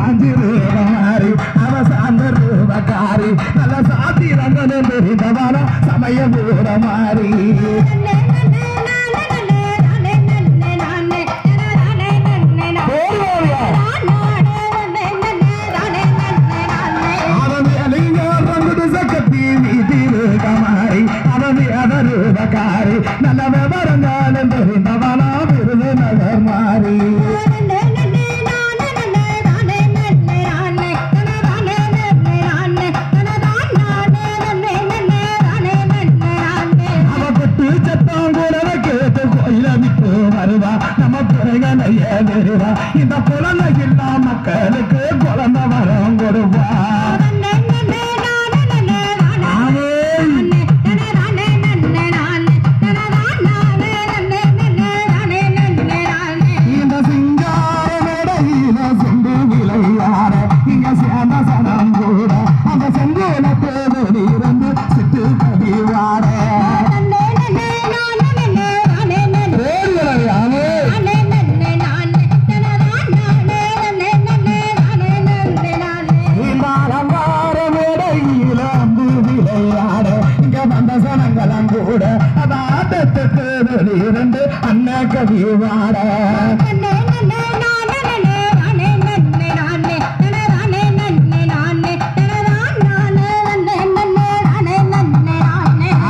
சாஞ்சிருவாரி அவ சாந்தருவகாரி நல்ல சாத்தி ரங்கனும் தெரிந்தவான சமய கூட மாறி அதருவகாரி நல்ல விவரங்களும் தெரிந்தவான விருது நகர் மாறி வருவா நம்ம பிறகனைய வருவா இந்த குழந்தை இல்லா மக்களுக்கு குழந்தை வரம் கொடுவா இந்த சிங்கார மேடையில சென்று விளையாட இங்க சேர்ந்த சனம் கூட அந்த செங்கோல தேடி இருந்து சிட்டு கடிவாட கூட அதாட்டத்துக்கு வெளியிருந்து அண்ணா கவிவாட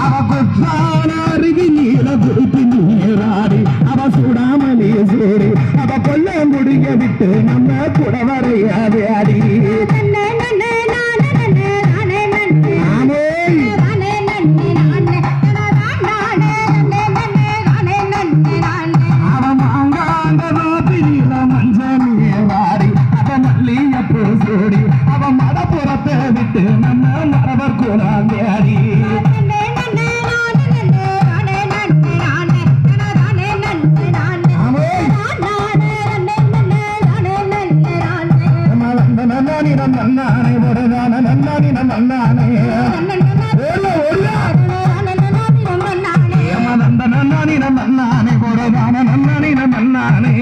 அவ குற்றான அருவி நீல குறித்து நீராடி அவ சுடாமலே சேரி அவ கொல்ல முடிய விட்டு நம்ம குடவரையாடி ஆடி அவ மடப்புறத்தை விட்டு நம்ம மரபர் கூடாடி நன்னானே ஒருதான நன்னானி நன்னானே நந்த நன்னானி நன்னானே ஒருதான நன்னானி நன்னானே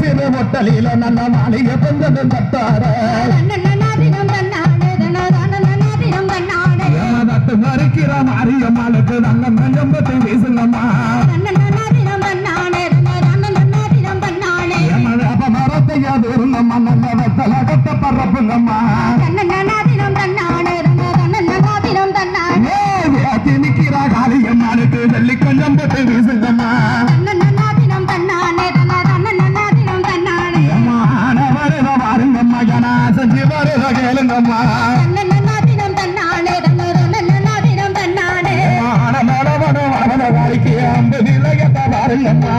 சிறு ஒட்டலில நல்ல மாளிகை பொங்கல் கட்டார தட்டு மறுக்கிற மாரியம்மாளுக்கு நல்ல நஞ்சம்பத்தை வீசுங்கம்மா அப்ப மரத்தையா தூருங்கம்மா நல்ல வெத்தல கட்ட பரப்புங்கம்மா நிக்கிற காளியம்மாளுக்கு வெள்ளி கொஞ்சம்பத்தை வீசுங்கம்மா செஞ்சு வருத கேளுங்கம்மா வாரிக்கு அம்பு நிலையத்தை பாருங்கம்மா